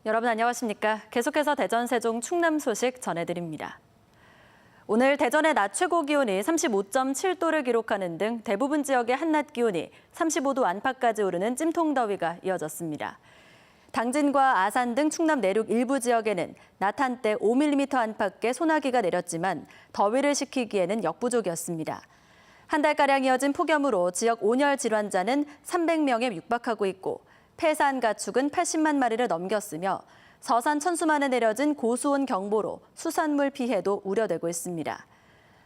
여러분 안녕하십니까? 계속해서 대전, 세종, 충남 소식 전해드립니다. 오늘 대전의 낮 최고 기온이 35.7도를 기록하는 등 대부분 지역의 한낮 기온이 35도 안팎까지 오르는 찜통더위가 이어졌습니다. 당진과 아산 등 충남 내륙 일부 지역에는 낮 한때 5mm 안팎의 소나기가 내렸지만 더위를 식히기에는 역부족이었습니다. 한 달가량 이어진 폭염으로 지역 온열 질환자는 300명에 육박하고 있고 폐산 가축은 80만 마리를 넘겼으며 서산 천수만에 내려진 고수온 경보로 수산물 피해도 우려되고 있습니다.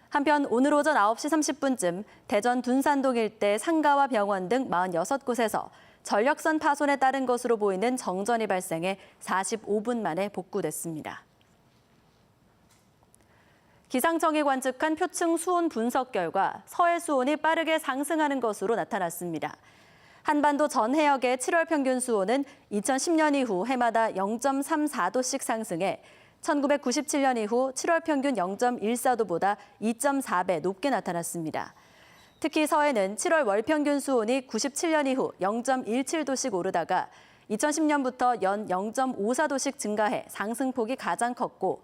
한편 오늘 오전 9시 30분쯤 대전 둔산동 일대 상가와 병원 등 46곳에서 전력선 파손에 따른 것으로 보이는 정전이 발생해 45분 만에 복구됐습니다. 기상청이 관측한 표층 수온 분석 결과 서해 수온이 빠르게 상승하는 것으로 나타났습니다. 한반도 전 해역의 7월 평균 수온은 2010년 이후 해마다 0.34도씩 상승해 1997년 이후 7월 평균 0.14도보다 2.4배 높게 나타났습니다. 특히 서해는 7월 월 평균 수온이 97년 이후 0.17도씩 오르다가 2010년부터 연 0.54도씩 증가해 상승폭이 가장 컸고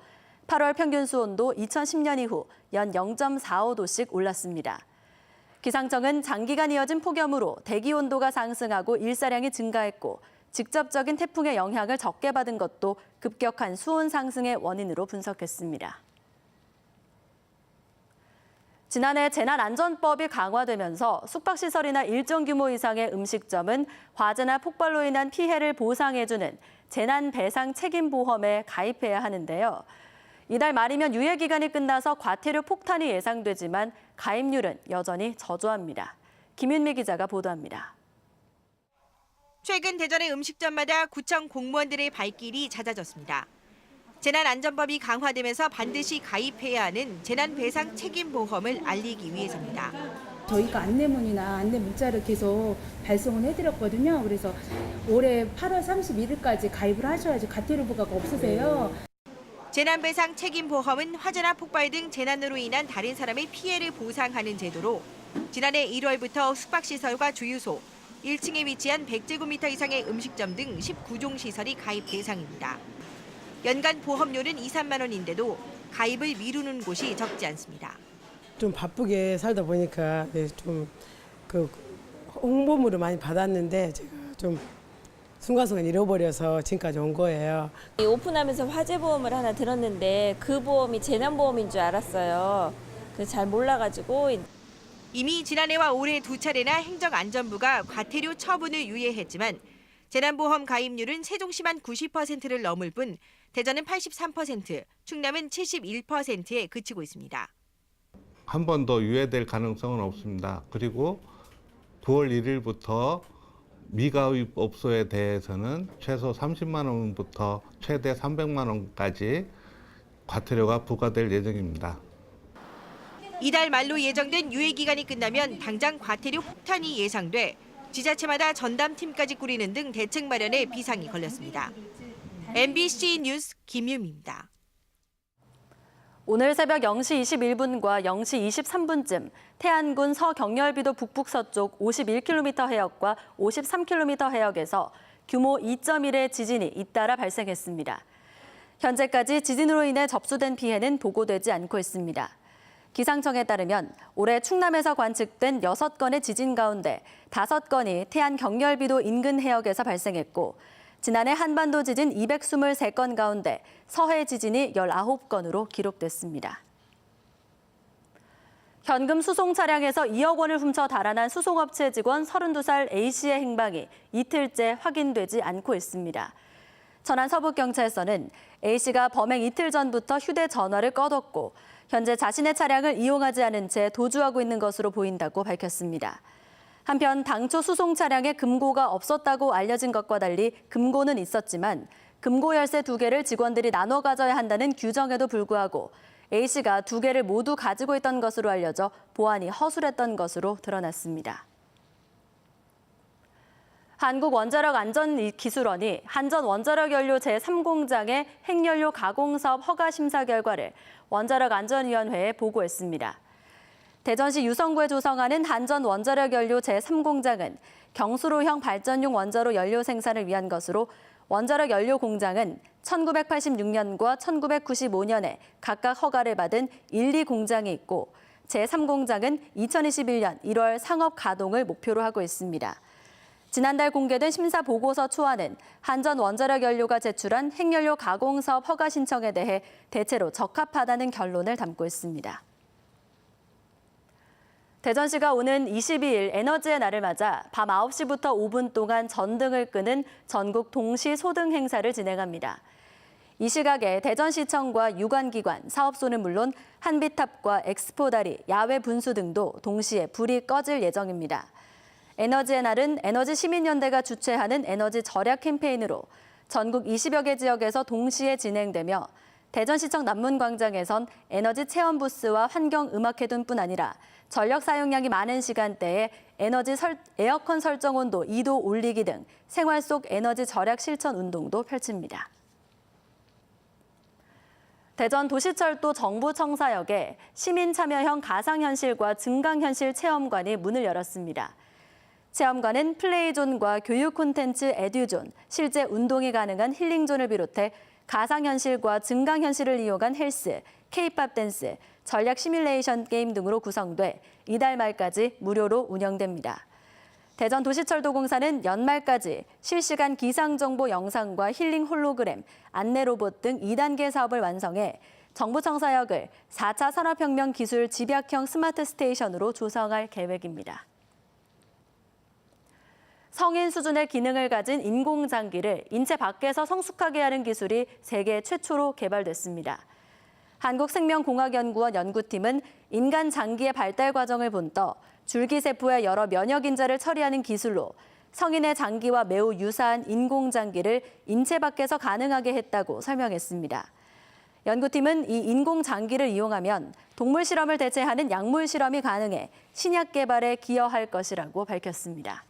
8월 평균 수온도 2010년 이후 연 0.45도씩 올랐습니다. 기상청은 장기간 이어진 폭염으로 대기 온도가 상승하고 일사량이 증가했고 직접적인 태풍의 영향을 적게 받은 것도 급격한 수온 상승의 원인으로 분석했습니다. 지난해 재난안전법이 강화되면서 숙박시설이나 일정 규모 이상의 음식점은 화재나 폭발로 인한 피해를 보상해주는 재난배상책임보험에 가입해야 하는데요. 이달 말이면 유예기간이 끝나서 과태료 폭탄이 예상되지만 가입률은 여전히 저조합니다. 김윤미 기자가 보도합니다. 최근 대전의 음식점마다 구청 공무원들의 발길이 잦아졌습니다. 재난안전법이 강화되면서 반드시 가입해야 하는 재난배상책임보험을 알리기 위해서입니다. 저희가 안내문이나 안내 문자를 계속 발송을 해드렸거든요. 그래서 올해 8월 31일까지 가입을 하셔야지 과태료 부과가 없으세요. 재난배상책임보험은 화재나 폭발 등 재난으로 인한 다른 사람의 피해를 보상하는 제도로 지난해 1월부터 숙박시설과 주유소, 1층에 위치한 100제곱미터 이상의 음식점 등 19종 시설이 가입 대상입니다. 연간 보험료는 2, 3만 원인데도 가입을 미루는 곳이 적지 않습니다. 좀 바쁘게 살다 보니까 좀 홍보물을 많이 받았는데 제가 좀 순간순간 잃어버려서 지금까지 온 거예요. 오픈하면서 화재보험을 하나 들었는데 그 보험이 재난보험인 줄 알았어요. 그래서 잘 몰라가지고. 이미 지난해와 올해 두 차례나 행정안전부가 과태료 처분을 유예했지만 재난보험 가입률은 세종시만 90%를 넘을 뿐 대전은 83%, 충남은 71%에 그치고 있습니다. 한 번 더 유예될 가능성은 없습니다. 그리고 9월 1일부터 미가입업소에 대해서는 최소 30만 원부터 최대 300만 원까지 과태료가 부과될 예정입니다. 이달 말로 예정된 유예기간이 끝나면 당장 과태료 폭탄이 예상돼 지자체마다 전담팀까지 꾸리는 등 대책 마련에 비상이 걸렸습니다. MBC 뉴스 김유미입니다. 오늘 새벽 0시 21분과 0시 23분쯤 태안군 서경렬비도 북북서쪽 51km 해역과 53km 해역에서 규모 2.1의 지진이 잇따라 발생했습니다. 현재까지 지진으로 인해 접수된 피해는 보고되지 않고 있습니다. 기상청에 따르면 올해 충남에서 관측된 6건의 지진 가운데 5건이 태안 경렬비도 인근 해역에서 발생했고 지난해 한반도 지진 223건 가운데 서해 지진이 19건으로 기록됐습니다. 현금 수송 차량에서 2억 원을 훔쳐 달아난 수송업체 직원 32살 A씨의 행방이 이틀째 확인되지 않고 있습니다. 천안 서북경찰서는 A씨가 범행 이틀 전부터 휴대전화를 꺼뒀고 현재 자신의 차량을 이용하지 않은 채 도주하고 있는 것으로 보인다고 밝혔습니다. 한편 당초 수송 차량에 금고가 없었다고 알려진 것과 달리 금고는 있었지만 금고 열쇠 2개를 직원들이 나눠 가져야 한다는 규정에도 불구하고 A씨가 2개를 모두 가지고 있던 것으로 알려져 보안이 허술했던 것으로 드러났습니다. 한국원자력안전기술원이 한전원자력연료 제3공장의 핵연료 가공사업 허가 심사 결과를 원자력안전위원회에 보고했습니다. 대전시 유성구에 조성하는 한전 원자력 연료 제3공장은 경수로형 발전용 원자로 연료 생산을 위한 것으로 원자력 연료 공장은 1986년과 1995년에 각각 허가를 받은 1, 2공장이 있고 제3공장은 2021년 1월 상업 가동을 목표로 하고 있습니다. 지난달 공개된 심사 보고서 초안은 한전 원자력 연료가 제출한 핵연료 가공 사업 허가 신청에 대해 대체로 적합하다는 결론을 담고 있습니다. 대전시가 오는 22일 에너지의 날을 맞아 밤 9시부터 5분 동안 전등을 끄는 전국 동시 소등 행사를 진행합니다. 이 시각에 대전시청과 유관기관, 사업소는 물론 한비탑과 엑스포다리, 야외 분수 등도 동시에 불이 꺼질 예정입니다. 에너지의 날은 에너지시민연대가 주최하는 에너지 절약 캠페인으로 전국 20여 개 지역에서 동시에 진행되며 대전시청 남문광장에선 에너지 체험 부스와 환경음악회관뿐 아니라 전력 사용량이 많은 시간대에 에어컨 설정 온도 2도 올리기 등 생활 속 에너지 절약 실천 운동도 펼칩니다. 대전 도시철도 정부청사역에 시민참여형 가상현실과 증강현실 체험관이 문을 열었습니다. 체험관은 플레이존과 교육 콘텐츠 에듀존, 실제 운동이 가능한 힐링존을 비롯해 가상현실과 증강현실을 이용한 헬스, K-팝 댄스, 전략 시뮬레이션 게임 등으로 구성돼 이달 말까지 무료로 운영됩니다. 대전 도시철도공사는 연말까지 실시간 기상정보 영상과 힐링 홀로그램, 안내 로봇 등 2단계 사업을 완성해 정부청사역을 4차 산업혁명 기술 집약형 스마트 스테이션으로 조성할 계획입니다. 성인 수준의 기능을 가진 인공장기를 인체 밖에서 성숙하게 하는 기술이 세계 최초로 개발됐습니다. 한국생명공학연구원 연구팀은 인간 장기의 발달 과정을 본떠 줄기세포의 여러 면역인자를 처리하는 기술로 성인의 장기와 매우 유사한 인공장기를 인체 밖에서 가능하게 했다고 설명했습니다. 연구팀은 이 인공장기를 이용하면 동물 실험을 대체하는 약물 실험이 가능해 신약 개발에 기여할 것이라고 밝혔습니다.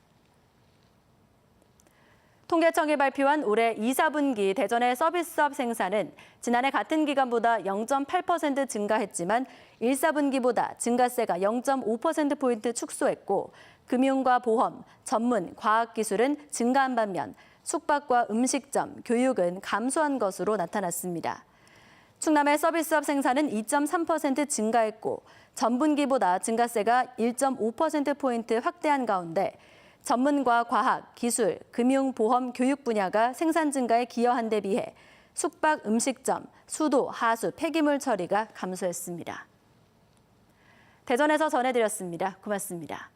통계청이 발표한 올해 2, 4분기 대전의 서비스업 생산은 지난해 같은 기간보다 0.8% 증가했지만 1, 4분기보다 증가세가 0.5%포인트 축소했고 금융과 보험, 전문, 과학기술은 증가한 반면 숙박과 음식점, 교육은 감소한 것으로 나타났습니다. 충남의 서비스업 생산은 2.3% 증가했고 전분기보다 증가세가 1.5%포인트 확대한 가운데 전문과 과학, 기술, 금융, 보험, 교육 분야가 생산 증가에 기여한 데 비해 숙박, 음식점, 수도, 하수, 폐기물 처리가 감소했습니다. 대전에서 전해드렸습니다. 고맙습니다.